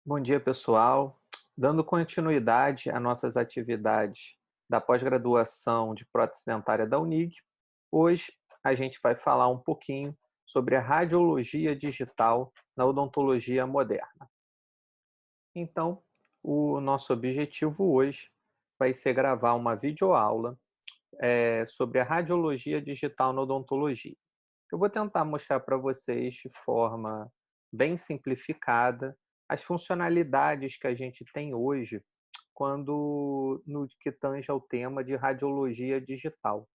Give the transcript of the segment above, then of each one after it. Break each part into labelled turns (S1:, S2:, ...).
S1: Bom dia, pessoal. Dando continuidade às nossas atividades da pós-graduação de prótese dentária da UNIG, hoje a gente vai falar um pouquinho sobre a radiologia digital na odontologia moderna. Então, o nosso objetivo hoje vai ser gravar uma videoaula sobre a radiologia digital na odontologia. Eu vou tentar mostrar para vocês de forma bem simplificada as funcionalidades que a gente tem hoje quando no que tange ao tema de radiologia digital.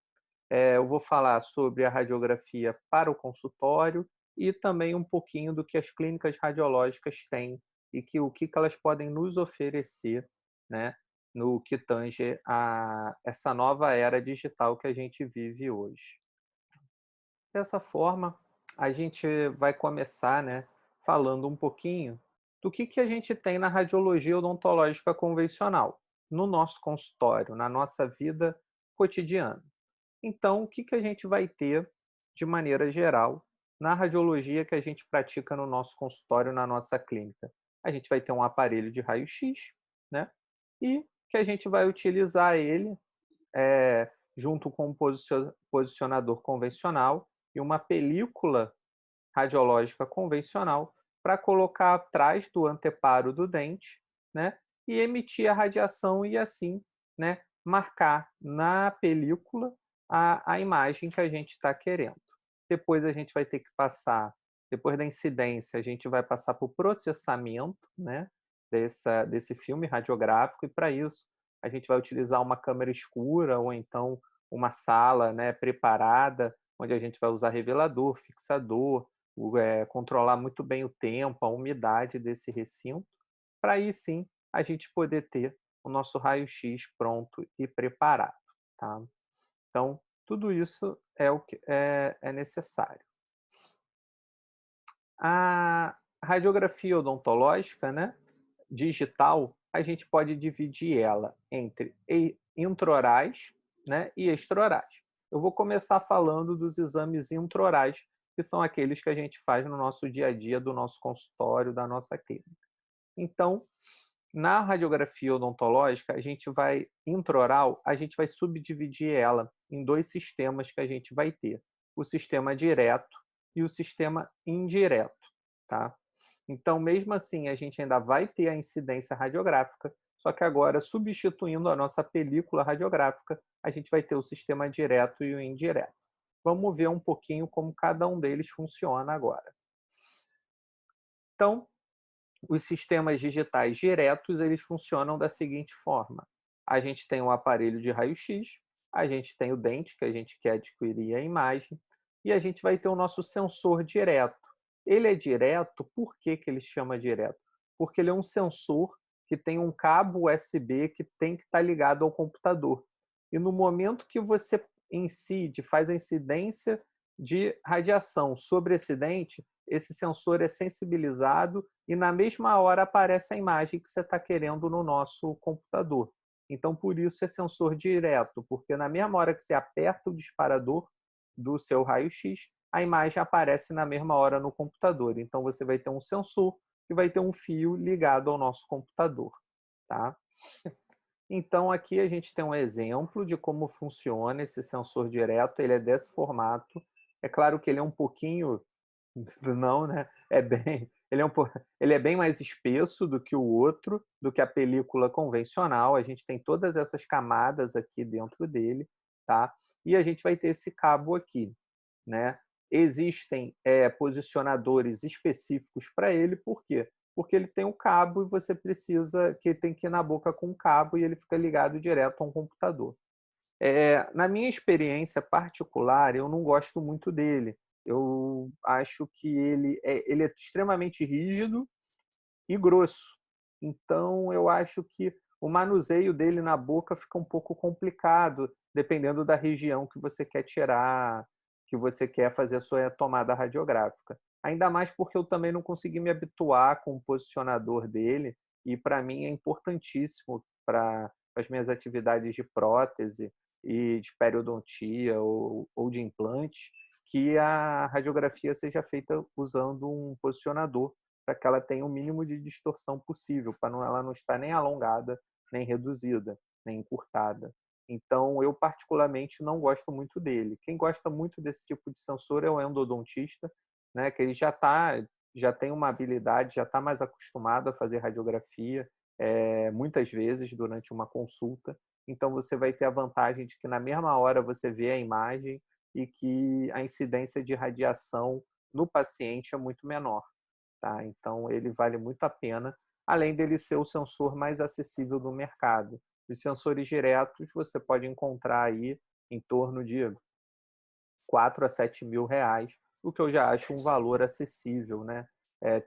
S1: Eu vou falar sobre a radiografia para o consultório e também um pouquinho do que as clínicas radiológicas têm e o que elas podem nos oferecer, né, no que tange a essa nova era digital que a gente vive hoje. Dessa forma, a gente vai começar, né, falando um pouquinho do que a gente tem na radiologia odontológica convencional, no nosso consultório, na nossa vida cotidiana. Então, o que a gente vai ter, de maneira geral, na radiologia que a gente pratica no nosso consultório, na nossa clínica? A gente vai ter um aparelho de raio-x, né? E que a gente vai utilizar ele junto com um posicionador convencional e uma película radiológica convencional para colocar atrás do anteparo do dente, né, e emitir a radiação e assim, né, marcar na película a imagem que a gente está querendo. Depois a gente vai ter que passar, depois da incidência, a gente vai passar para o processamento, né, desse filme radiográfico e para isso a gente vai utilizar uma câmera escura ou então uma sala, né, preparada, onde a gente vai usar revelador, fixador, controlar muito bem o tempo, a umidade desse recinto, para aí sim a gente poder ter o nosso raio-x pronto e preparado, tá? Então, tudo isso é o que é necessário. A radiografia odontológica, né, digital, a gente pode dividir ela entre intraorais, né, e extraorais. Eu vou começar falando dos exames intraorais, que são aqueles que a gente faz no nosso dia a dia, do nosso consultório, da nossa clínica. Então, na radiografia odontológica, intraoral, a gente vai subdividir ela em dois sistemas que a gente vai ter: o sistema direto e o sistema indireto, tá? Então, mesmo assim, a gente ainda vai ter a incidência radiográfica, só que agora, substituindo a nossa película radiográfica, a gente vai ter o sistema direto e o indireto. Vamos ver um pouquinho como cada um deles funciona agora. Então, os sistemas digitais diretos, eles funcionam da seguinte forma: a gente tem um aparelho de raio-x, a gente tem o dente que a gente quer adquirir a imagem, e a gente vai ter o nosso sensor direto. Ele é direto, por que ele chama direto? Porque ele é um sensor que tem um cabo USB que tem que estar ligado ao computador. E no momento que você faz a incidência de radiação sobre esse dente, esse sensor é sensibilizado e na mesma hora aparece a imagem que você está querendo no nosso computador. Então, por isso é sensor direto, porque na mesma hora que você aperta o disparador do seu raio-x, a imagem aparece na mesma hora no computador. Então, você vai ter um sensor que vai ter um fio ligado ao nosso computador, tá? Então, aqui a gente tem um exemplo de como funciona esse sensor direto. Ele é desse formato. É claro que ele é um pouquinho não, né, ele é bem mais espesso do que o outro, do que a película convencional, a gente tem todas essas camadas aqui dentro dele, tá, e a gente vai ter esse cabo aqui, né. Existem, posicionadores específicos para ele, por quê? Porque ele tem um cabo e você precisa que tem que ir na boca com o cabo e ele fica ligado direto a um computador. Na minha experiência particular, eu não gosto muito dele. Eu acho que ele é extremamente rígido e grosso. Então, eu acho que o manuseio dele na boca fica um pouco complicado, dependendo da região que você quer tirar, que você quer fazer a sua tomada radiográfica. Ainda mais porque eu também não consegui me habituar com o posicionador dele, e para mim é importantíssimo para as minhas atividades de prótese e de periodontia ou de implante, que a radiografia seja feita usando um posicionador, para que ela tenha o mínimo de distorção possível, para ela não estar nem alongada, nem reduzida, nem encurtada. Então, eu particularmente não gosto muito dele. Quem gosta muito desse tipo de sensor é o endodontista, né, que ele já tem uma habilidade, já está mais acostumado a fazer radiografia, muitas vezes durante uma consulta. Então, você vai ter a vantagem de que na mesma hora você vê a imagem e que a incidência de radiação no paciente é muito menor. Tá? Então, ele vale muito a pena, além dele ser o sensor mais acessível do mercado. Os sensores diretos você pode encontrar aí em torno de 4 a 7 mil reais, o que eu já acho um valor acessível, né?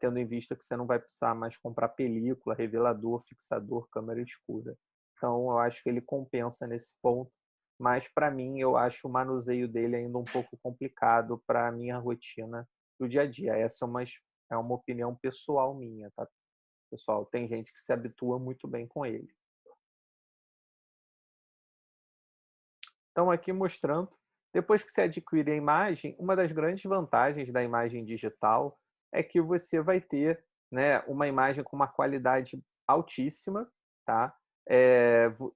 S1: Tendo em vista que você não vai precisar mais comprar película, revelador, fixador, câmera escura. Então, eu acho que ele compensa nesse ponto, mas para mim, eu acho o manuseio dele ainda um pouco complicado para a minha rotina do dia a dia. Essa é uma opinião pessoal minha, tá, pessoal? Tem gente que se habitua muito bem com ele. Então, aqui mostrando, depois que você adquire a imagem, uma das grandes vantagens da imagem digital é que você vai ter, né, uma imagem com uma qualidade altíssima, tá?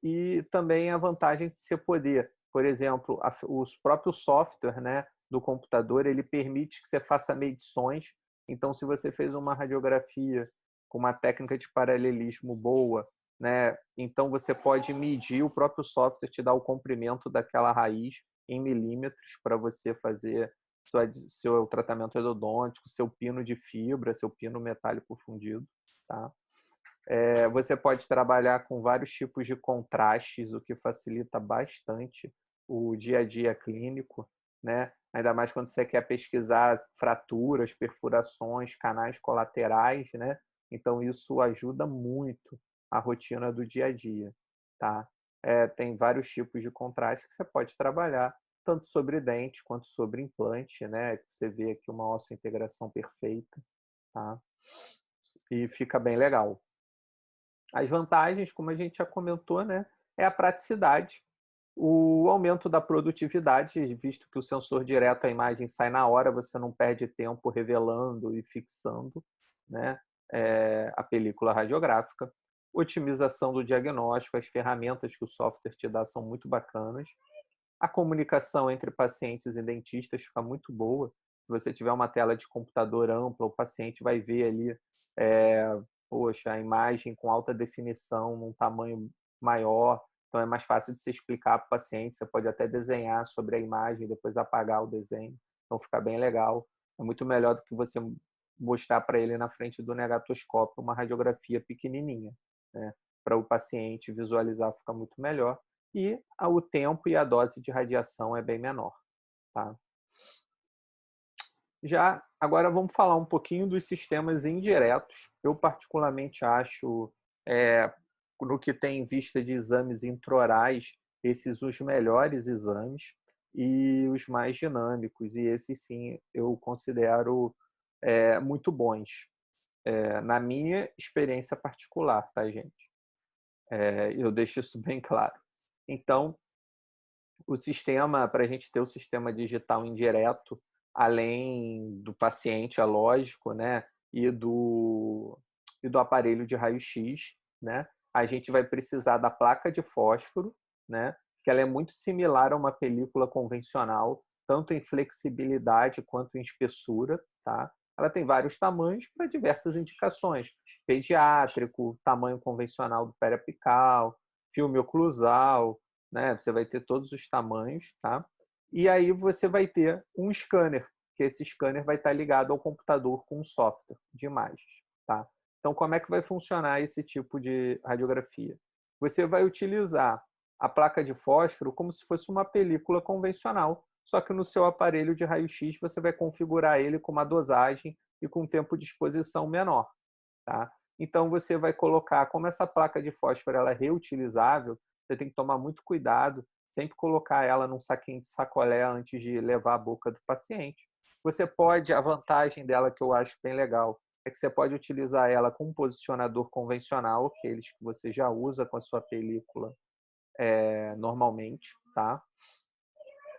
S1: E também a vantagem de você poder, por exemplo, os próprios software, né, do computador, ele permite que você faça medições. Então, se você fez uma radiografia com uma técnica de paralelismo boa, né? Então você pode medir, o próprio software te dá o comprimento daquela raiz em milímetros para você fazer seu tratamento endodôntico, seu pino de fibra, seu pino metálico fundido, tá? Você pode trabalhar com vários tipos de contrastes, o que facilita bastante o dia a dia clínico, né? Ainda mais quando você quer pesquisar fraturas, perfurações, canais colaterais, né? Então, isso ajuda muito a rotina do dia a dia, tá? Tem vários tipos de contraste que você pode trabalhar, tanto sobre dente quanto sobre implante, né? Você vê aqui uma osseointegração perfeita, tá? E fica bem legal. As vantagens, como a gente já comentou, né, é a praticidade, o aumento da produtividade, visto que o sensor direto, a imagem sai na hora, você não perde tempo revelando e fixando, né, a película radiográfica. Otimização do diagnóstico, as ferramentas que o software te dá são muito bacanas. A comunicação entre pacientes e dentistas fica muito boa. Se você tiver uma tela de computador ampla, o paciente vai ver ali, poxa, a imagem com alta definição, num tamanho maior, então é mais fácil de se explicar para o paciente. Você pode até desenhar sobre a imagem, depois apagar o desenho, então fica bem legal. É muito melhor do que você mostrar para ele na frente do negatoscópio uma radiografia pequenininha, né? Para o paciente visualizar fica muito melhor e o tempo e a dose de radiação é bem menor, tá? Já agora vamos falar um pouquinho dos sistemas indiretos. Eu particularmente acho, no que tem em vista de exames intraorais, esses os melhores exames e os mais dinâmicos. E esses sim eu considero muito bons, na minha experiência particular, tá, gente? Eu deixo isso bem claro. Então, o sistema, para a gente ter o sistema digital indireto, além do paciente, é lógico, né, e do aparelho de raio-x, né, a gente vai precisar da placa de fósforo, né, que ela é muito similar a uma película convencional, tanto em flexibilidade quanto em espessura, tá? Ela tem vários tamanhos para diversas indicações: pediátrico, tamanho convencional do periapical, filme oclusal, né? Você vai ter todos os tamanhos, tá? E aí você vai ter um scanner, que esse scanner vai estar ligado ao computador com um software de imagens, tá? Então, como é que vai funcionar esse tipo de radiografia? Você vai utilizar a placa de fósforo como se fosse uma película convencional, só que no seu aparelho de raio-x você vai configurar ele com uma dosagem e com um tempo de exposição menor, tá? Então você vai colocar, como essa placa de fósforo ela é reutilizável, você tem que tomar muito cuidado, sempre colocar ela num saquinho de sacolé antes de levar à boca do paciente. Você pode, a vantagem dela que eu acho bem legal, é que você pode utilizar ela com um posicionador convencional, aqueles que você já usa com a sua película normalmente, tá?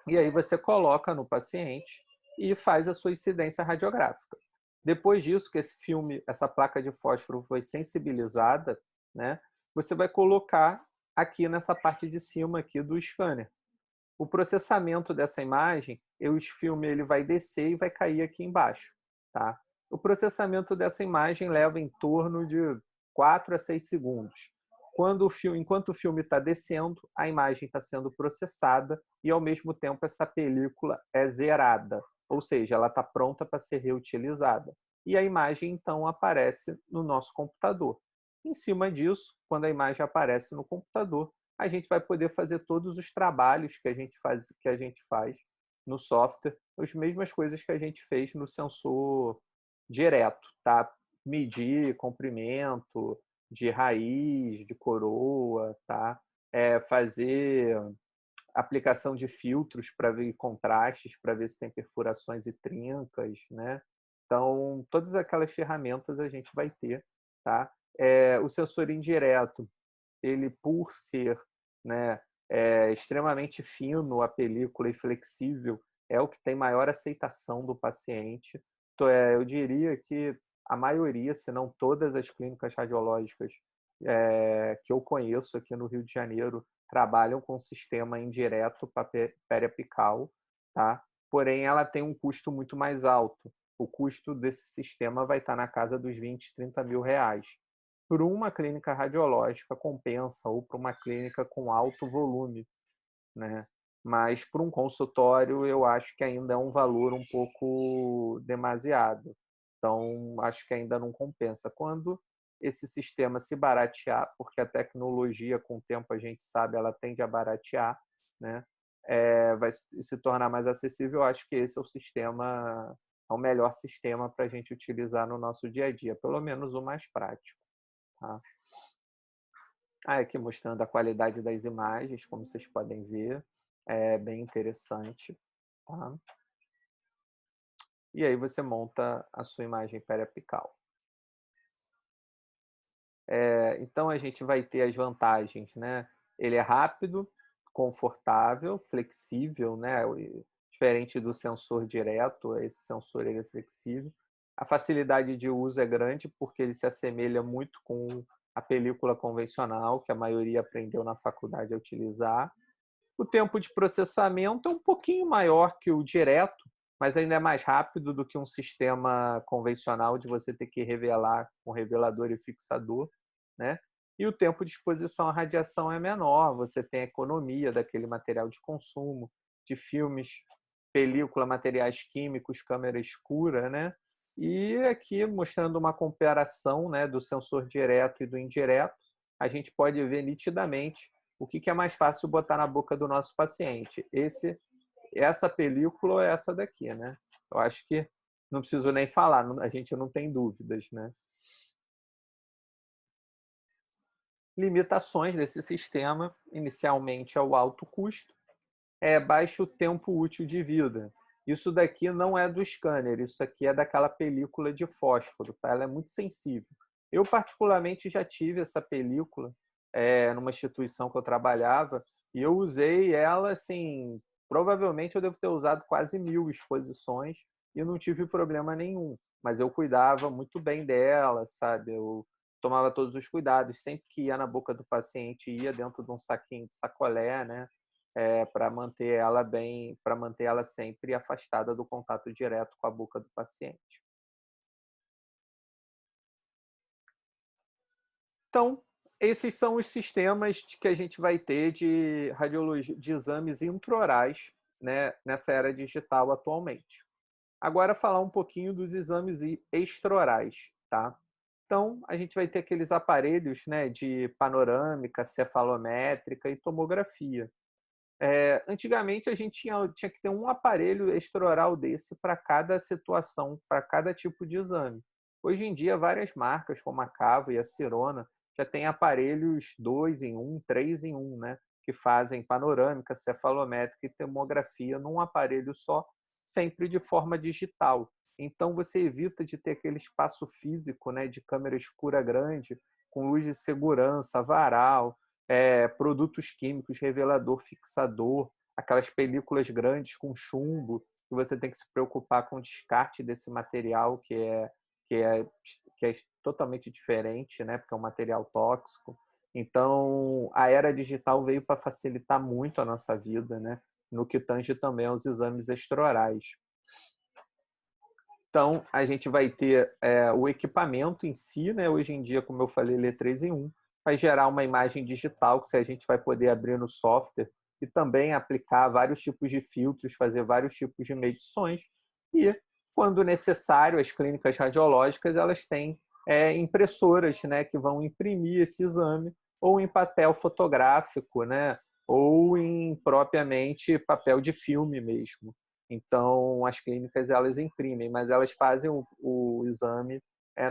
S1: E aí você coloca no paciente e faz a sua incidência radiográfica. Depois disso, que esse filme, essa placa de fósforo foi sensibilizada, né, você vai colocar aqui nessa parte de cima aqui do scanner. O processamento dessa imagem, o filme ele vai descer e vai cair aqui embaixo. Tá? O processamento dessa imagem leva em torno de 4 a 6 segundos. Enquanto o filme está descendo, a imagem está sendo processada e, ao mesmo tempo, essa película é zerada, ou seja, ela está pronta para ser reutilizada. E a imagem, então, aparece no nosso computador. Em cima disso, quando a imagem aparece no computador, a gente vai poder fazer todos os trabalhos que a gente faz no software, as mesmas coisas que a gente fez no sensor direto, tá? Medir comprimento de raiz, de coroa, tá? Fazer aplicação de filtros para ver contrastes, para ver se tem perfurações e trincas, né? Então, todas aquelas ferramentas a gente vai ter, tá? O sensor indireto, ele por ser, né, extremamente fino a película e flexível, é o que tem maior aceitação do paciente. Então, eu diria que a maioria, se não todas as clínicas radiológicas que eu conheço aqui no Rio de Janeiro trabalham com sistema indireto periapical, tá? Porém, ela tem um custo muito mais alto. O custo desse sistema vai estar na casa dos 20, 30 mil reais. Por uma clínica radiológica compensa, ou para uma clínica com alto volume, né? Mas para um consultório eu acho que ainda é um valor um pouco demasiado. Então, acho que ainda não compensa. Quando esse sistema se baratear, porque a tecnologia, com o tempo, a gente sabe, ela tende a baratear, né? Vai se tornar mais acessível, eu acho que esse é o melhor sistema para a gente utilizar no nosso dia a dia, pelo menos o mais prático. Tá? Aqui mostrando a qualidade das imagens, como vocês podem ver, é bem interessante. Tá? E aí você monta a sua imagem periapical. Então a gente vai ter as vantagens, né? Ele é rápido, confortável, flexível, né? Diferente do sensor direto, esse sensor ele é flexível. A facilidade de uso é grande porque ele se assemelha muito com a película convencional, que a maioria aprendeu na faculdade a utilizar. O tempo de processamento é um pouquinho maior que o direto, mas ainda é mais rápido do que um sistema convencional de você ter que revelar com revelador e fixador, né? E o tempo de exposição à radiação é menor, você tem a economia daquele material de consumo, de filmes, película, materiais químicos, câmera escura, né? E aqui mostrando uma comparação, né, do sensor direto e do indireto, a gente pode ver nitidamente o que é mais fácil botar na boca do nosso paciente. Essa película ou essa daqui, né? Eu acho que não preciso nem falar, a gente não tem dúvidas, né? Limitações desse sistema, inicialmente, é o alto custo, baixo tempo útil de vida. Isso daqui não é do scanner, isso aqui é daquela película de fósforo, tá? Ela é muito sensível. Eu, particularmente, já tive essa película numa instituição que eu trabalhava e eu usei ela, assim, provavelmente eu devo ter usado quase 1000 exposições e não tive problema nenhum, mas eu cuidava muito bem dela, sabe? Eu tomava todos os cuidados, sempre que ia na boca do paciente, ia dentro de um saquinho de sacolé, né? Para manter ela sempre afastada do contato direto com a boca do paciente. Então, esses são os sistemas que a gente vai ter de radiologia, de exames intraorais, né, nessa era digital atualmente. Agora, falar um pouquinho dos exames extraorais, tá? Então, a gente vai ter aqueles aparelhos, né, de panorâmica, cefalométrica e tomografia. Antigamente, a gente tinha que ter um aparelho extraoral desse para cada situação, para cada tipo de exame. Hoje em dia, várias marcas, como a Cavo e a Cirona, já têm aparelhos 2 em 1, 3 em 1, né? Que fazem panorâmica, cefalométrica e tomografia num aparelho só, sempre de forma digital. Então, você evita de ter aquele espaço físico, né, de câmera escura grande, com luz de segurança, varal, produtos químicos, revelador, fixador, aquelas películas grandes com chumbo. que você tem que se preocupar com o descarte desse material que é, que é totalmente diferente, né? Porque é um material tóxico. Então, a era digital veio para facilitar muito a nossa vida, né? No que tange também aos exames extraorais. Então, a gente vai ter o equipamento em si, né? Hoje em dia, como eu falei, ele é 3 em 1, vai gerar uma imagem digital que a gente vai poder abrir no software e também aplicar vários tipos de filtros, fazer vários tipos de medições. E, quando necessário, as clínicas radiológicas elas têm impressoras, né, que vão imprimir esse exame ou em papel fotográfico, né, ou em propriamente papel de filme mesmo. Então, as clínicas elas imprimem, mas elas fazem o exame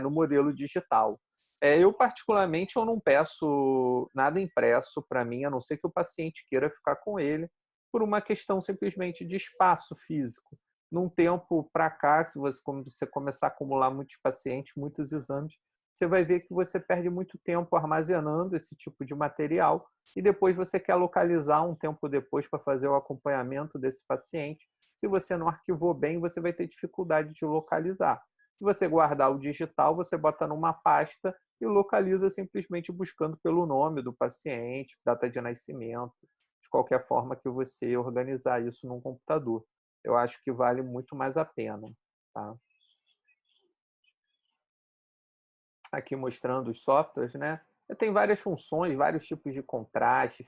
S1: no modelo digital. Eu, particularmente, eu não peço nada impresso para mim, a não ser que o paciente queira ficar com ele, por uma questão simplesmente de espaço físico. Num tempo para cá, se você começar a acumular muitos pacientes, muitos exames, você vai ver que você perde muito tempo armazenando esse tipo de material e depois você quer localizar um tempo depois para fazer o acompanhamento desse paciente. Se você não arquivou bem, você vai ter dificuldade de localizar. Se você guardar o digital, você bota numa pasta e localiza simplesmente buscando pelo nome do paciente, data de nascimento, de qualquer forma que você organizar isso num computador. Eu acho que vale muito mais a pena. Tá? Aqui mostrando os softwares, né? Tem várias funções, vários tipos de contraste,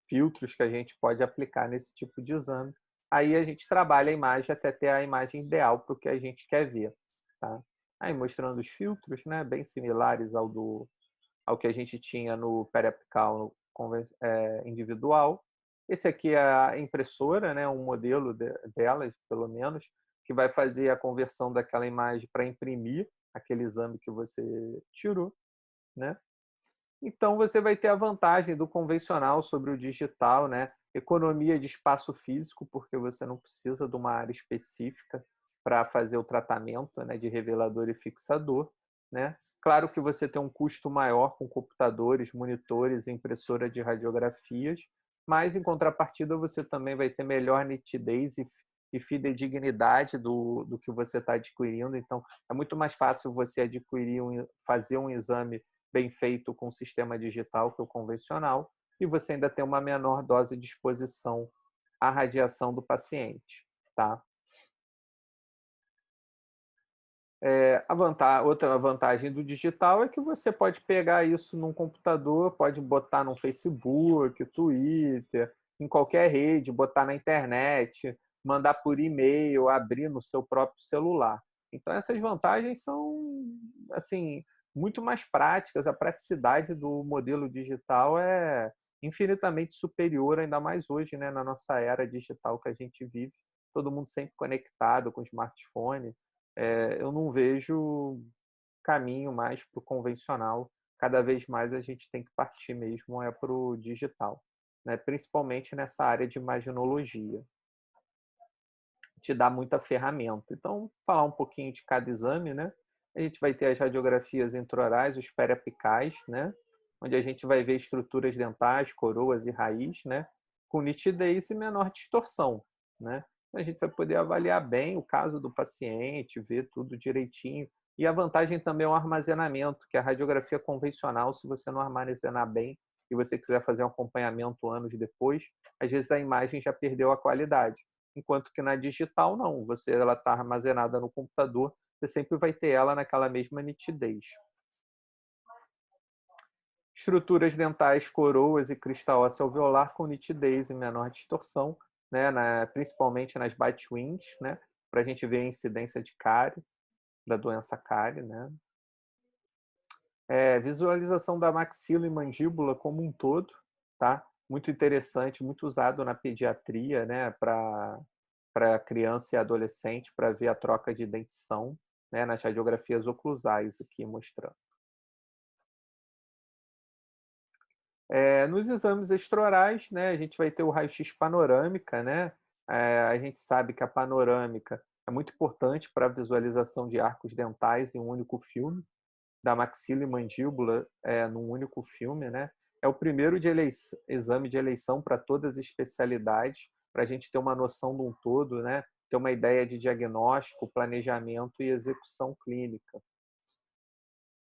S1: filtros que a gente pode aplicar nesse tipo de exame. Aí a gente trabalha a imagem até ter a imagem ideal para o que a gente quer ver. Tá? Aí mostrando os filtros, né? Bem similares ao que a gente tinha no periapical individual. Esse aqui é a impressora, né? Um modelo delas, pelo menos, que vai fazer a conversão daquela imagem para imprimir aquele exame que você tirou, né? Então você vai ter a vantagem do convencional sobre o digital, né? Economia de espaço físico, porque você não precisa de uma área específica para fazer o tratamento, né, de revelador e fixador, né? Claro que você tem um custo maior com computadores, monitores, impressora de radiografias, mas em contrapartida você também vai ter melhor nitidez e fidedignidade do que você está adquirindo. Então é muito mais fácil você fazer um exame bem feito com o sistema digital que o convencional, e você ainda tem uma menor dose de exposição à radiação do paciente. Tá? Outra vantagem do digital é que você pode pegar isso num computador, pode botar no Facebook, Twitter, em qualquer rede, botar na internet, mandar por e-mail, abrir no seu próprio celular. Então essas vantagens são assim muito mais práticas. A praticidade do modelo digital é infinitamente superior, ainda mais hoje, né, na nossa era digital que a gente vive, todo mundo sempre conectado com o smartphone. Eu não vejo caminho mais para o convencional. Cada vez mais a gente tem que partir mesmo para o digital, né? Principalmente nessa área de imaginologia. Te dá muita ferramenta. Então, falar um pouquinho de cada exame, né? A gente vai ter as radiografias intraorais, os periapicais, né? Onde a gente vai ver estruturas dentais, coroas e raiz, né? Com nitidez e menor distorção, né? A gente vai poder avaliar bem o caso do paciente, ver tudo direitinho. E a vantagem também é o armazenamento, que a radiografia convencional, se você não armazenar bem e você quiser fazer um acompanhamento anos depois, às vezes a imagem já perdeu a qualidade. Enquanto que na digital, não. Ela está armazenada no computador, você sempre vai ter ela naquela mesma nitidez. Estruturas dentais, coroas e cristal ósseo alveolar com nitidez e menor distorção, né, principalmente nas bite wings, né, para a gente ver a incidência de cárie, da doença cárie. Né. Visualização da maxila e mandíbula como um todo, tá? Muito interessante, muito usado na pediatria, né, para criança e adolescente, para ver a troca de dentição, né, nas radiografias oclusais aqui mostrando. Nos exames extraorais, né, a gente vai ter o raio-x panorâmica, né? A gente sabe que a panorâmica é muito importante para a visualização de arcos dentais em um único filme, da maxila e mandíbula num único filme, né? É o primeiro exame de eleição para todas as especialidades, para a gente ter uma noção de um todo, né? ter uma ideia de diagnóstico, planejamento e execução clínica,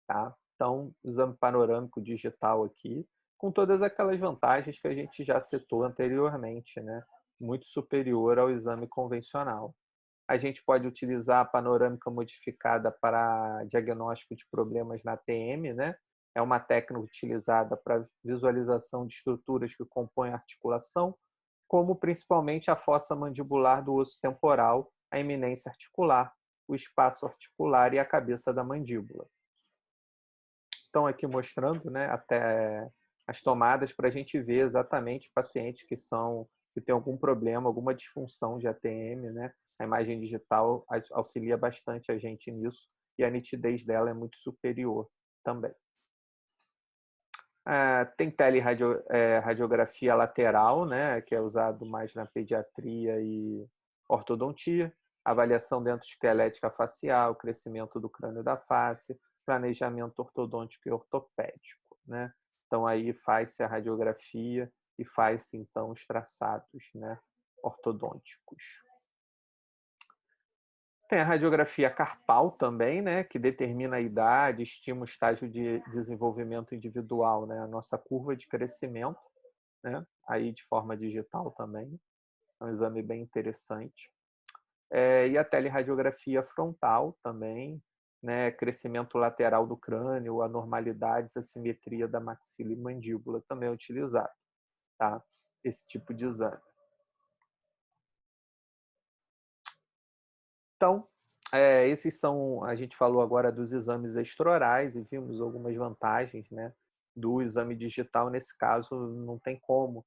S1: tá? Então, exame panorâmico digital aqui, com todas aquelas vantagens que a gente já citou anteriormente, né? Muito superior ao exame convencional. A gente pode utilizar a panorâmica modificada para diagnóstico de problemas na TM, né? É uma técnica utilizada para visualização de estruturas que compõem a articulação, como principalmente a fossa mandibular do osso temporal, a eminência articular, o espaço articular e a cabeça da mandíbula. Estão aqui mostrando, né, até as tomadas para a gente ver exatamente pacientes que têm algum problema, alguma disfunção de ATM, né? A imagem digital auxilia bastante a gente nisso e a nitidez dela é muito superior também. Tem teleradiografia lateral, né, que é usado mais na pediatria e ortodontia, avaliação dentoesquelética facial, crescimento do crânio da face, planejamento ortodôntico e ortopédico, né? Então aí faz-se a radiografia e faz-se então os traçados, né, ortodônticos. Tem a radiografia carpal também, né, que determina a idade, estima o estágio de desenvolvimento individual, né, a nossa curva de crescimento, né, aí de forma digital também. É um exame bem interessante. E a teleradiografia frontal também, né, crescimento lateral do crânio, anormalidades, assimetria da maxila e mandíbula também é utilizado, tá? Esse tipo de exame. Então, a gente falou agora dos exames extraorais e vimos algumas vantagens, né, do exame digital. Nesse caso, não tem como.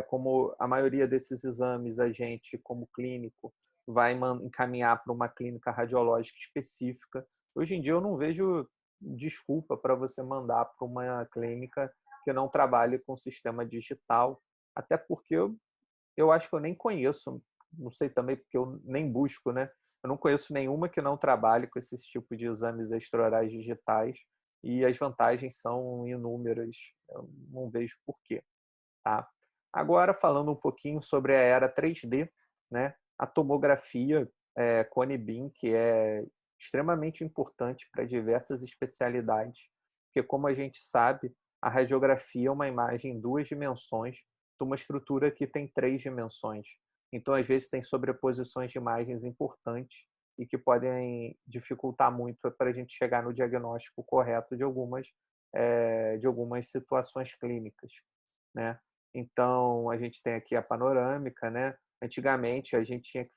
S1: Como a maioria desses exames, a gente, como clínico, vai encaminhar para uma clínica radiológica específica. Hoje em dia, eu não vejo desculpa para você mandar para uma clínica que não trabalhe com sistema digital, até porque eu acho que eu nem conheço, não sei também porque eu nem busco, né? Eu não conheço nenhuma que não trabalhe com esse tipo de exames extraorais digitais e as vantagens são inúmeras. Eu não vejo porquê, tá? Agora, falando um pouquinho sobre a era 3D, né? A tomografia Cone-Beam, que é extremamente importante para diversas especialidades, porque, como a gente sabe, a radiografia é uma imagem em duas dimensões de uma estrutura que tem três dimensões. Então, às vezes, tem sobreposições de imagens importantes e que podem dificultar muito para a gente chegar no diagnóstico correto de algumas situações clínicas, né? Então, a gente tem aqui a panorâmica, né? Antigamente, a gente tinha que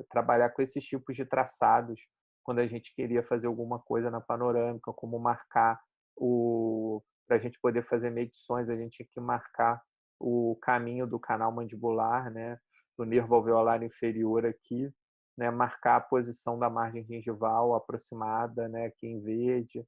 S1: trabalhar com esses tipos de traçados quando a gente queria fazer alguma coisa na panorâmica, como marcar para a gente poder fazer medições, a gente tinha que marcar o caminho do canal mandibular, né? Do nervo alveolar inferior aqui, né? Marcar a posição da margem gengival aproximada, né? Aqui em verde,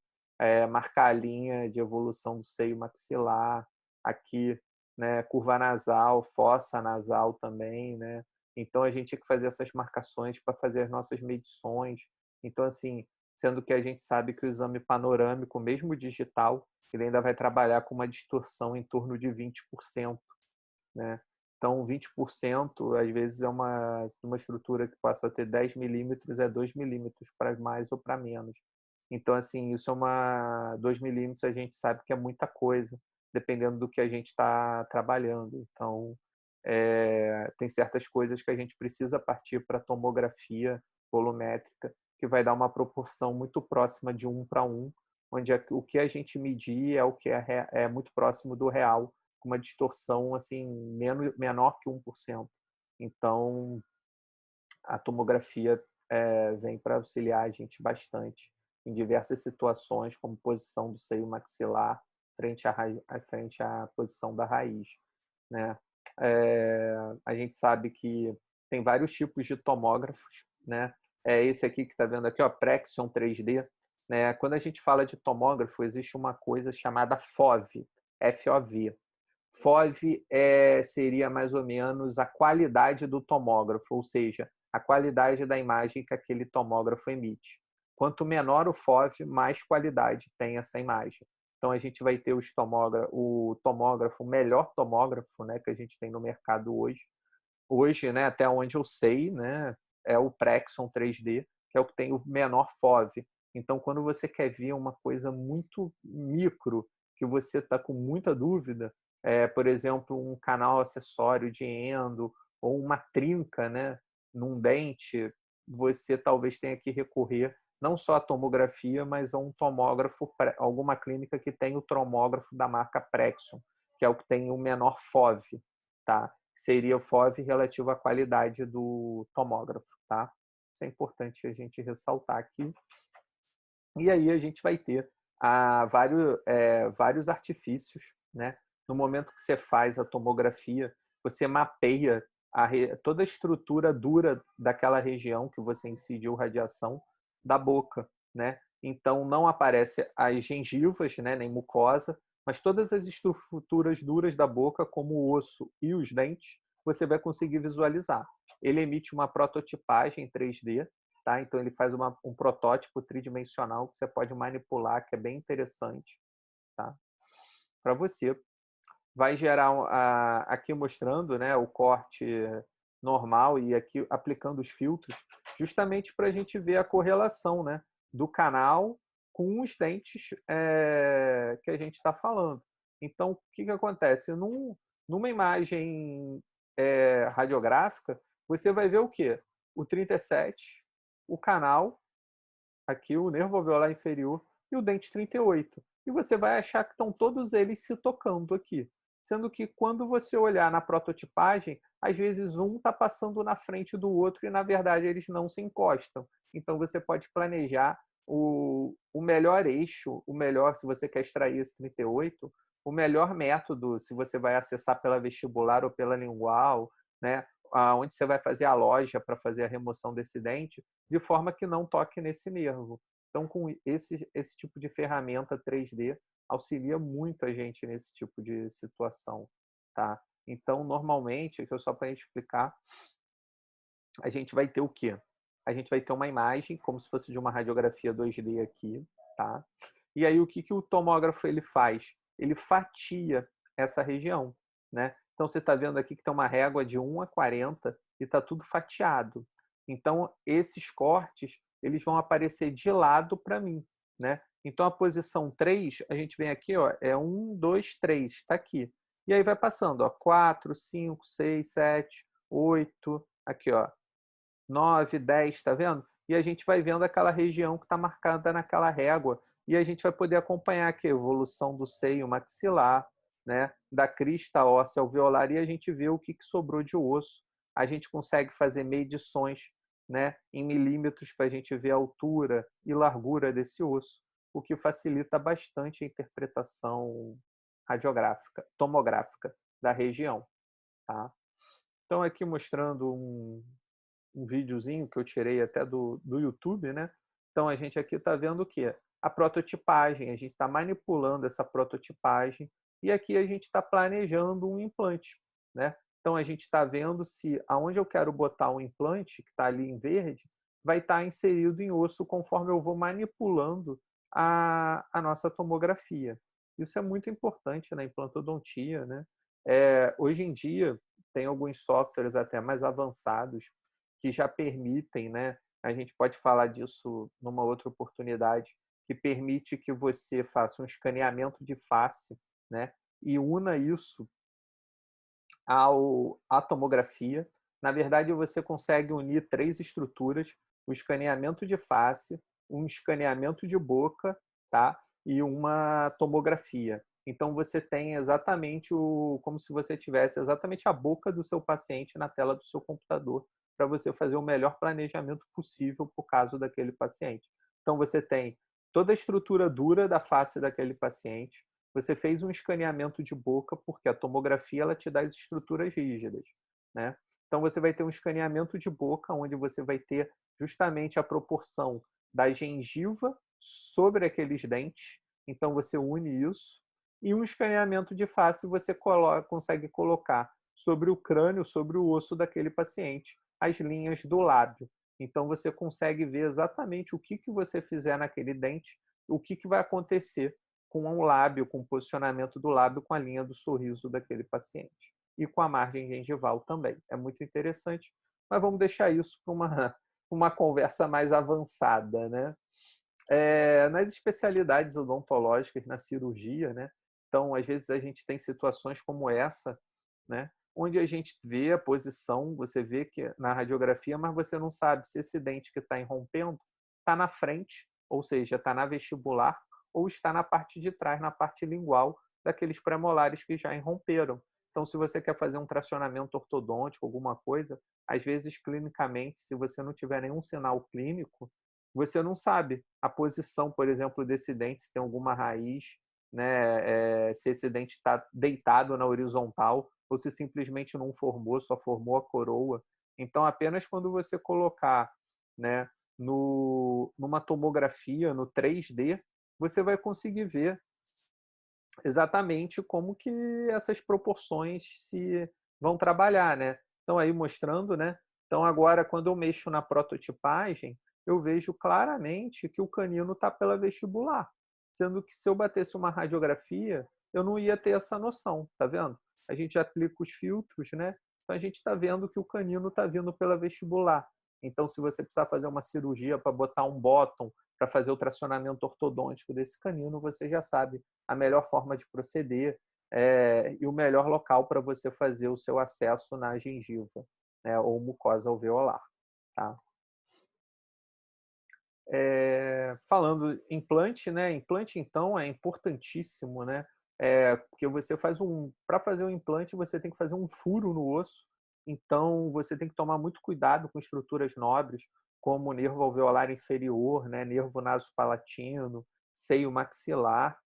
S1: marcar a linha de evolução do seio maxilar, aqui, né, curva nasal, fossa nasal também, né? Então a gente tinha que fazer essas marcações para fazer as nossas medições. Então, assim, sendo que a gente sabe que o exame panorâmico, mesmo digital, ele ainda vai trabalhar com uma distorção em torno de 20%, né? Então, 20%, às vezes, é uma estrutura que passa a ter 10 milímetros, é 2 milímetros para mais ou para menos. Então, assim, 2 milímetros a gente sabe que é muita coisa, dependendo do que a gente está trabalhando. Então, tem certas coisas que a gente precisa partir para tomografia volumétrica, que vai dar uma proporção muito próxima de 1 para 1, onde o que a gente medir é o que é muito próximo do real, com uma distorção assim menor que 1%. Então, a tomografia vem para auxiliar a gente bastante em diversas situações, como posição do seio maxilar frente à posição da raiz, né? A gente sabe que tem vários tipos de tomógrafos, né? Esse aqui que está vendo aqui, ó, Prexion 3D, né? Quando a gente fala de tomógrafo, existe uma coisa chamada FOV, FOV. FOV seria mais ou menos a qualidade do tomógrafo, ou seja, a qualidade da imagem que aquele tomógrafo emite. Quanto menor o FOV, mais qualidade tem essa imagem. Então, a gente vai ter o melhor tomógrafo, né, que a gente tem no mercado hoje, hoje, né, até onde eu sei, né, é o Prexon 3D, que é o que tem o menor FOV. Então, quando você quer ver uma coisa muito micro, que você está com muita dúvida, por exemplo, um canal acessório de endo ou uma trinca, né, num dente, você talvez tenha que recorrer não só à tomografia, mas a um tomógrafo, alguma clínica que tem o tomógrafo da marca Prexon, que é o que tem o menor FOV, tá? Seria o FOV relativo à qualidade do tomógrafo, tá? Isso é importante a gente ressaltar aqui. E aí a gente vai ter vários artifícios, né? No momento que você faz a tomografia, você mapeia toda a estrutura dura daquela região que você incidiu radiação da boca, né? Então não aparece as gengivas, né? Nem mucosa, mas todas as estruturas duras da boca, como o osso e os dentes, você vai conseguir visualizar. Ele emite uma prototipagem em 3D, tá? Então ele faz um protótipo tridimensional que você pode manipular, que é bem interessante, tá? Para você. Vai gerar aqui mostrando, né, o corte normal e aqui aplicando os filtros, justamente para a gente ver a correlação, né, do canal com os dentes que a gente está falando. Então, o que acontece? Numa imagem radiográfica, você vai ver o quê? O 37, o canal, aqui o nervo alveolar inferior e o dente 38. E você vai achar que estão todos eles se tocando aqui. Sendo que quando você olhar na prototipagem, às vezes um está passando na frente do outro e, na verdade, eles não se encostam. Então, você pode planejar o melhor eixo, o melhor, se você quer extrair esse 38, o melhor método, se você vai acessar pela vestibular ou pela lingual, né? Onde você vai fazer a loja para fazer a remoção desse dente, de forma que não toque nesse nervo. Então, com esse tipo de ferramenta 3D, auxilia muito a gente nesse tipo de situação, tá? Então, normalmente, só para a gente explicar, a gente vai ter o quê? A gente vai ter uma imagem, como se fosse de uma radiografia 2D aqui, tá? E aí, o que o tomógrafo ele faz? Ele fatia essa região, né? Então, você está vendo aqui que tem uma régua de 1 a 40 e está tudo fatiado. Então, esses cortes, eles vão aparecer de lado para mim, né? Então, a posição 3, a gente vem aqui, ó, é 1, 2, 3, está aqui. E aí vai passando, ó, 4, 5, 6, 7, 8, aqui, ó, 9, 10, está vendo? E a gente vai vendo aquela região que está marcada naquela régua. E a gente vai poder acompanhar aqui a evolução do seio maxilar, né? Da crista óssea alveolar, e a gente vê o que sobrou de osso. A gente consegue fazer medições, né, em milímetros para a gente ver a altura e largura desse osso, o que facilita bastante a interpretação radiográfica, tomográfica da região. Tá? Então, aqui mostrando um videozinho que eu tirei até do YouTube, né? Então, a gente aqui está vendo o quê? A prototipagem, a gente está manipulando essa prototipagem e aqui a gente está planejando um implante, né? Então, a gente está vendo se aonde eu quero botar um implante, que está ali em verde, vai estar inserido em osso conforme eu vou manipulando a nossa tomografia. Isso é muito importante na implantodontia, né? Hoje em dia, tem alguns softwares até mais avançados que já permitem, né? A gente pode falar disso numa outra oportunidade, que permite que você faça um escaneamento de face, né? E una isso à tomografia. Na verdade, você consegue unir 3 estruturas: o escaneamento de face, um escaneamento de boca, tá? E uma tomografia. Então, você tem exatamente como se você tivesse exatamente a boca do seu paciente na tela do seu computador, para você fazer o melhor planejamento possível para o caso daquele paciente. Então, você tem toda a estrutura dura da face daquele paciente, você fez um escaneamento de boca, porque a tomografia ela te dá as estruturas rígidas, né? Então, você vai ter um escaneamento de boca, onde você vai ter justamente a proporção da gengiva sobre aqueles dentes. Então, você une isso. E um escaneamento de face você consegue colocar sobre o crânio, sobre o osso daquele paciente, as linhas do lábio. Então, você consegue ver exatamente o que você fizer naquele dente, o que vai acontecer com o lábio, com o posicionamento do lábio, com a linha do sorriso daquele paciente. e com a margem gengival também. É muito interessante, mas vamos deixar isso para uma conversa mais avançada, né? Nas especialidades odontológicas, na cirurgia, né? Então, às vezes a gente tem situações como essa, né? Onde a gente vê a posição, você vê que na radiografia, mas você não sabe se esse dente que está irrompendo está na frente, ou seja, está na vestibular, ou está na parte de trás, na parte lingual, daqueles premolares que já irromperam. Então, se você quer fazer um tracionamento ortodôntico, alguma coisa, às vezes, clinicamente, se você não tiver nenhum sinal clínico, você não sabe a posição, por exemplo, desse dente, se tem alguma raiz, né, se esse dente está deitado na horizontal ou se simplesmente não formou, só formou a coroa. Então, apenas quando você colocar, né, numa tomografia, no 3D, você vai conseguir ver exatamente como que essas proporções se vão trabalhar, né? Então aí mostrando, né? Então agora quando eu mexo na prototipagem, eu vejo claramente que o canino está pela vestibular, sendo que se eu batesse uma radiografia, eu não ia ter essa noção, tá vendo? A gente aplica os filtros, né? Então a gente está vendo que o canino está vindo pela vestibular. Então se você precisar fazer uma cirurgia para botar um bottom, para fazer o tracionamento ortodôntico desse canino, você já sabe a melhor forma de proceder e o melhor local para você fazer o seu acesso na gengiva, né, ou mucosa alveolar. Tá? Falando implante, né? Implante, então, é importantíssimo, né? Porque você para fazer um implante, você tem que fazer um furo no osso, então você tem que tomar muito cuidado com estruturas nobres, como o nervo alveolar inferior, né? Nervo nasopalatino, seio maxilar,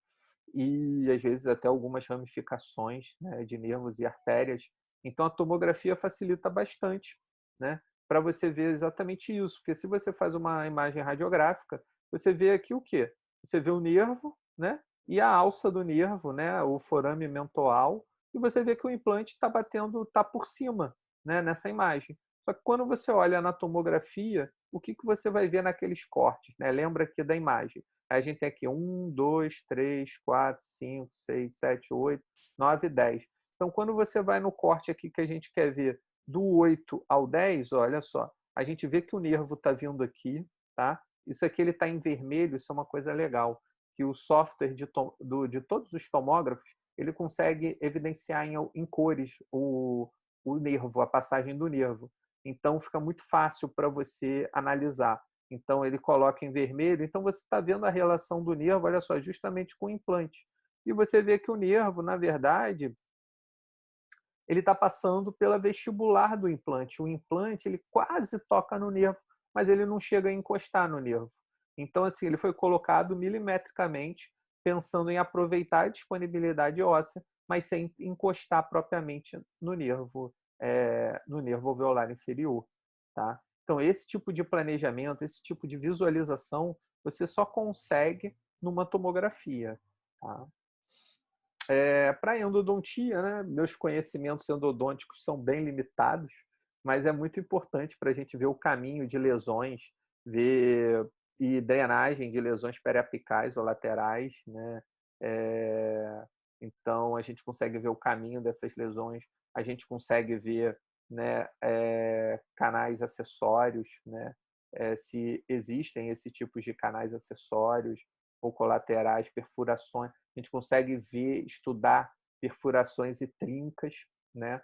S1: e às vezes até algumas ramificações, né, de nervos e artérias. Então a tomografia facilita bastante, né, para você ver exatamente isso, porque se você faz uma imagem radiográfica, você vê aqui o quê? Você vê o nervo, né, e a alça do nervo, né, o forame mentoal, e você vê que o implante está batendo, está por cima, né, nessa imagem. Só que quando você olha na tomografia, o que você vai ver naqueles cortes, né? Lembra aqui da imagem. Aí a gente tem aqui 1, 2, 3, 4, 5, 6, 7, 8, 9, 10. Então, quando você vai no corte aqui que a gente quer ver do 8 ao 10, olha só, a gente vê que o nervo está vindo aqui, tá? Isso aqui ele está em vermelho, isso é uma coisa legal, que o software de todos os tomógrafos, ele consegue evidenciar em cores o nervo, a passagem do nervo. Então, fica muito fácil para você analisar. Então, ele coloca em vermelho. Então, você está vendo a relação do nervo, olha só, justamente com o implante. E você vê que o nervo, na verdade, ele está passando pela vestibular do implante. O implante, ele quase toca no nervo, mas ele não chega a encostar no nervo. Então, assim, ele foi colocado milimetricamente, pensando em aproveitar a disponibilidade óssea, mas sem encostar propriamente no nervo alveolar inferior. Tá? Então, esse tipo de planejamento, esse tipo de visualização, você só consegue numa tomografia. Tá? Para endodontia, né, meus conhecimentos endodônticos são bem limitados, mas é muito importante para a gente ver o caminho de lesões, ver e drenagem de lesões periapicais ou laterais, né? Então a gente consegue ver o caminho dessas lesões, a gente consegue ver, né, canais acessórios, né? Se existem esse tipo de canais acessórios ou colaterais, perfurações, a gente consegue ver, estudar perfurações e trincas, né?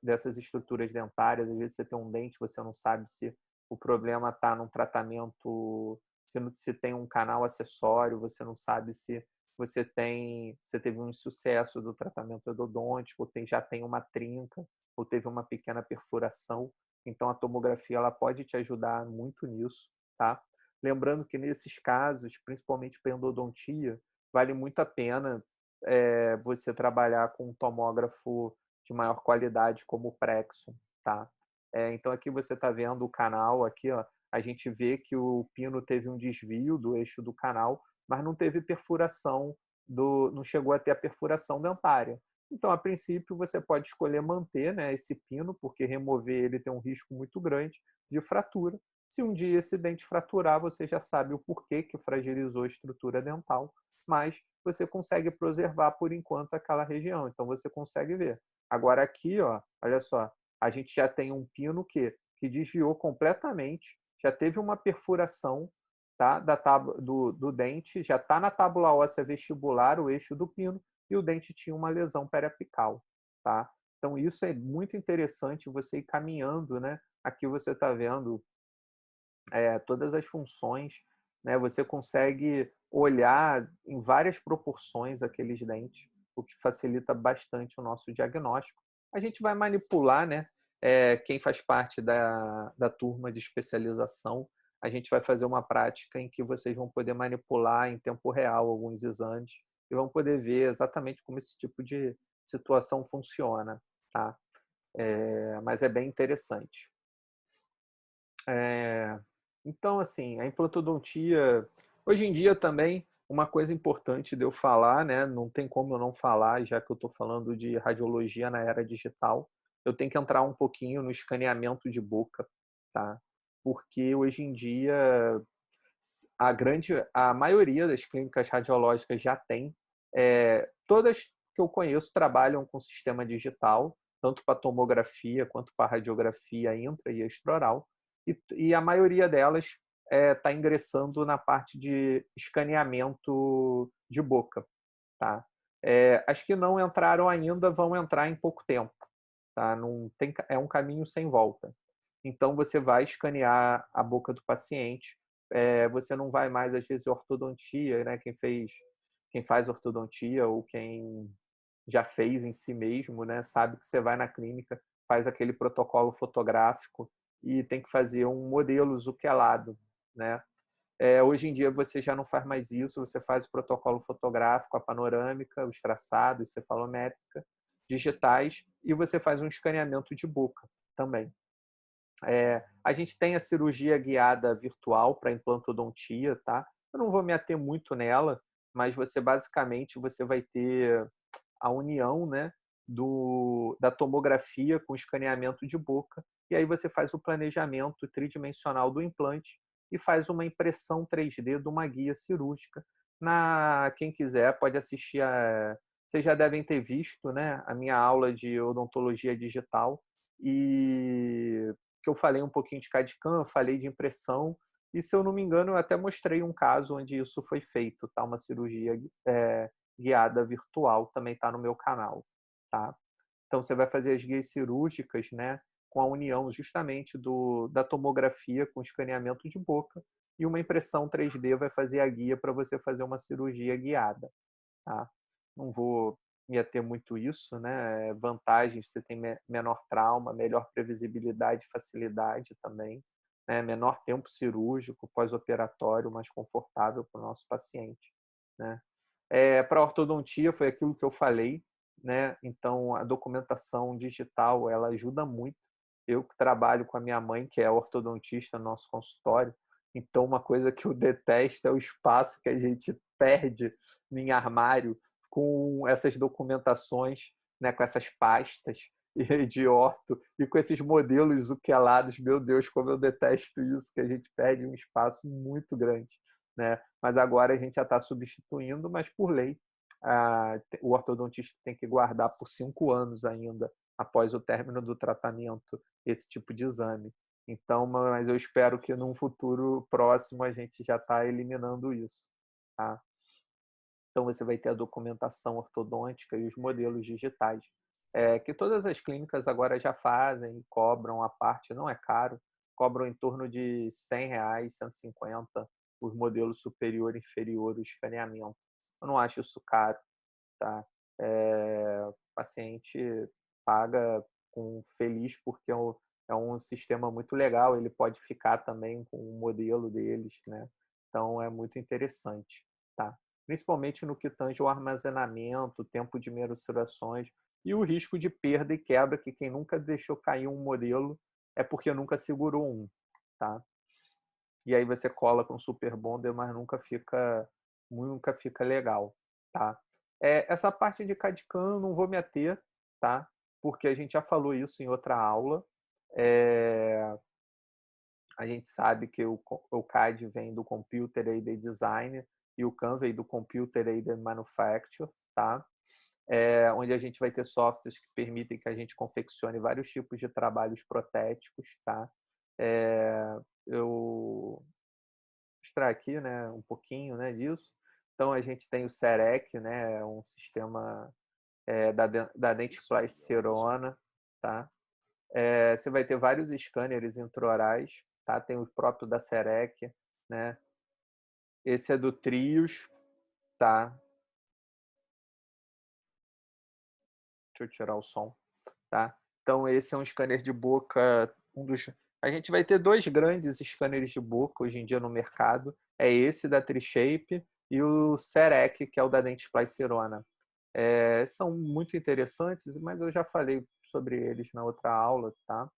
S1: Dessas estruturas dentárias. Às vezes você tem um dente, você não sabe se o problema está num tratamento, se tem um canal acessório, você não sabe se você teve um insucesso do tratamento endodôntico, ou já tem uma trinca, ou teve uma pequena perfuração. Então a tomografia ela pode te ajudar muito nisso, tá? Lembrando que nesses casos, principalmente para endodontia, vale muito a pena você trabalhar com um tomógrafo de maior qualidade como o Prexon, tá? Então aqui você está vendo o canal, aqui ó, a gente vê que o pino teve um desvio do eixo do canal, mas não teve perfuração, não chegou a ter a perfuração dentária. Então, a princípio, você pode escolher manter, né, esse pino, porque remover ele tem um risco muito grande de fratura. Se um dia esse dente fraturar, você já sabe o porquê que fragilizou a estrutura dental, mas você consegue preservar por enquanto aquela região, então você consegue ver. Agora aqui, ó, olha só, a gente já tem um pino que desviou completamente, já teve uma perfuração, tá, do dente, já está na tábula óssea vestibular, o eixo do pino, e o dente tinha uma lesão periapical, tá? Então isso é muito interessante você ir caminhando, né? Aqui você está vendo todas as funções, né? Você consegue olhar em várias proporções aqueles dentes, o que facilita bastante o nosso diagnóstico. A gente vai manipular, né? Quem faz parte da turma de especialização, a gente vai fazer uma prática em que vocês vão poder manipular em tempo real alguns exames e vão poder ver exatamente como esse tipo de situação funciona, tá? Mas é bem interessante. É, então, assim, a implantodontia, hoje em dia também, uma coisa importante de eu falar, né? Não tem como eu não falar, já que eu estou falando de radiologia na era digital, eu tenho que entrar um pouquinho no escaneamento de boca, tá? Porque hoje em dia a maioria das clínicas radiológicas já tem, todas que eu conheço trabalham com sistema digital, tanto para tomografia quanto para radiografia intra e extraoral, e a maioria delas está ingressando na parte de escaneamento de boca, tá? As que não entraram ainda vão entrar em pouco tempo, tá? Não tem, é um caminho sem volta. Então você vai escanear a boca do paciente, você não vai mais às vezes ortodontia, né? Quem faz ortodontia ou quem já fez em si mesmo, né? Sabe que você vai na clínica, faz aquele protocolo fotográfico e tem que fazer um modelo zuquelado, né? Hoje em dia você já não faz mais isso, você faz o protocolo fotográfico, a panorâmica, os traçados, cefalométrica, digitais, e você faz um escaneamento de boca também. A gente tem a cirurgia guiada virtual para implantodontia, tá? Eu não vou me ater muito nela, mas você basicamente você vai ter a união, né, da tomografia com escaneamento de boca, e aí você faz o planejamento tridimensional do implante e faz uma impressão 3D de uma guia cirúrgica. Quem quiser pode assistir vocês já devem ter visto, né, a minha aula de odontologia digital, e que eu falei um pouquinho de CAD/CAM, falei de impressão, e se eu não me engano eu até mostrei um caso onde isso foi feito, tá? Uma cirurgia guiada virtual, também está no meu canal, tá? Então você vai fazer as guias cirúrgicas, né, com a união justamente da tomografia com escaneamento de boca, e uma impressão 3D vai fazer a guia para você fazer uma cirurgia guiada, tá? Não vou me ater muito isso, né? Vantagens, você tem menor trauma, melhor previsibilidade e facilidade também, né? Menor tempo cirúrgico, pós-operatório, mais confortável para o nosso paciente, né? Para ortodontia foi aquilo que eu falei, né? Então a documentação digital ela ajuda muito. Eu que trabalho com a minha mãe, que é ortodontista no nosso consultório, então uma coisa que eu detesto é o espaço que a gente perde em armário com essas documentações, né? Com essas pastas de orto e com esses modelos zuquelados. Meu Deus, como eu detesto isso, que a gente perde um espaço muito grande, né? Mas agora a gente já está substituindo, mas por lei, o ortodontista tem que guardar por 5 anos ainda, após o término do tratamento, esse tipo de exame. Então, mas eu espero que num futuro próximo a gente já está eliminando isso, tá? Então você vai ter a documentação ortodôntica e os modelos digitais, que todas as clínicas agora já fazem, cobram a parte, não é caro, cobram em torno de R$ 100, 150, os modelos superior e inferior, o escaneamento. Eu não acho isso caro, tá? O paciente paga feliz porque é um sistema muito legal, ele pode ficar também com o modelo deles, né? Então é muito interessante, tá? Principalmente no que tange o armazenamento, o tempo de mensurações e o risco de perda e quebra, que quem nunca deixou cair um modelo é porque nunca segurou um, tá? E aí você cola com super bonder, mas nunca fica legal, tá? Essa parte de CAD/CAM eu não vou me ater, tá? Porque a gente já falou isso em outra aula. A gente sabe que o CAD vem do Computer Aided Design e o CAM vem do Computer Aided Manufacture, tá? Onde a gente vai ter softwares que permitem que a gente confeccione vários tipos de trabalhos protéticos, tá? Eu vou mostrar aqui, né, um pouquinho, né, disso. Então a gente tem o CEREC, né, um sistema da Dentsply Sirona, tá? Você vai ter vários scanners intraorais, tá? Tem o próprio da CEREC, né? Esse é do Trios, tá? Deixa eu tirar o som, tá? Então esse é um scanner de boca, a gente vai ter dois grandes scanners de boca hoje em dia no mercado, é esse da Trishape e o CEREC, que é o da Dentsply Sirona. São muito interessantes, mas eu já falei sobre eles na outra aula, tá?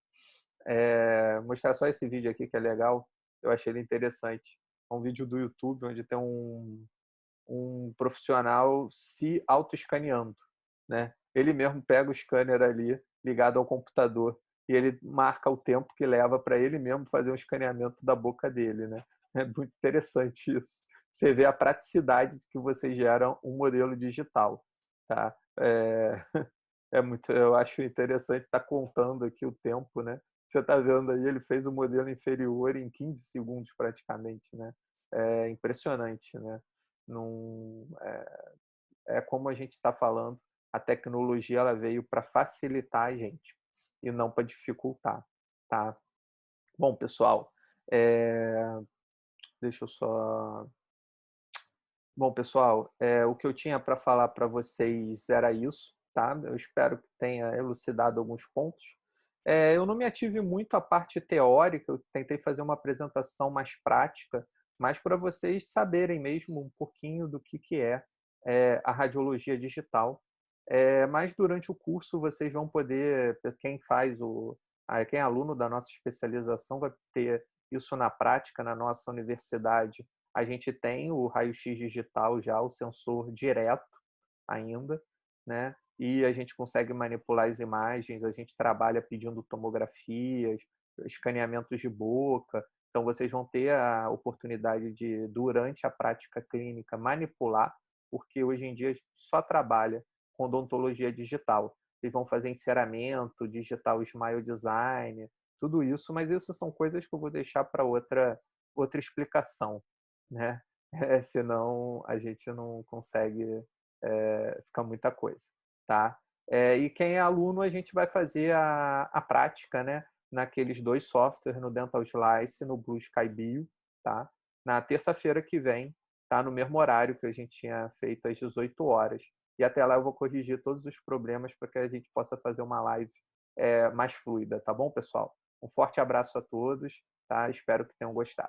S1: Mostrar só esse vídeo aqui que é legal, eu achei ele interessante. É um vídeo do YouTube onde tem um profissional se auto-escaneando, né? Ele mesmo pega o scanner ali ligado ao computador e ele marca o tempo que leva para ele mesmo fazer um escaneamento da boca dele, né? É muito interessante isso. Você vê a praticidade que você gera um modelo digital, tá? Eu acho interessante estar contando aqui o tempo, né? Você está vendo aí, ele fez o modelo inferior em 15 segundos praticamente, né? É impressionante, né? Não, como a gente está falando, a tecnologia ela veio para facilitar a gente e não para dificultar, tá? Bom, pessoal, deixa eu só. Bom, pessoal, o que eu tinha para falar para vocês era isso, tá? Eu espero que tenha elucidado alguns pontos. Eu não me ative muito à parte teórica, eu tentei fazer uma apresentação mais prática, mas para vocês saberem mesmo um pouquinho do que é a radiologia digital. Mas durante o curso vocês vão poder, quem é aluno da nossa especialização vai ter isso na prática na nossa universidade. A gente tem o raio-x digital já, o sensor direto ainda, né? E a gente consegue manipular as imagens, a gente trabalha pedindo tomografias, escaneamentos de boca. Então, vocês vão ter a oportunidade de, durante a prática clínica, manipular, porque hoje em dia só trabalha com odontologia digital. Eles vão fazer enceramento, digital smile design, tudo isso, mas isso são coisas que eu vou deixar para outra explicação, né? Senão a gente não consegue ficar muita coisa, tá? E quem é aluno, a gente vai fazer a prática, né? Naqueles dois softwares, no Dental Slice e no Blue Sky Bio, tá? Na terça-feira que vem, tá? No mesmo horário que a gente tinha feito às 18 horas. E até lá eu vou corrigir todos os problemas para que a gente possa fazer uma live mais fluida, tá bom, pessoal? Um forte abraço a todos, tá? Espero que tenham gostado.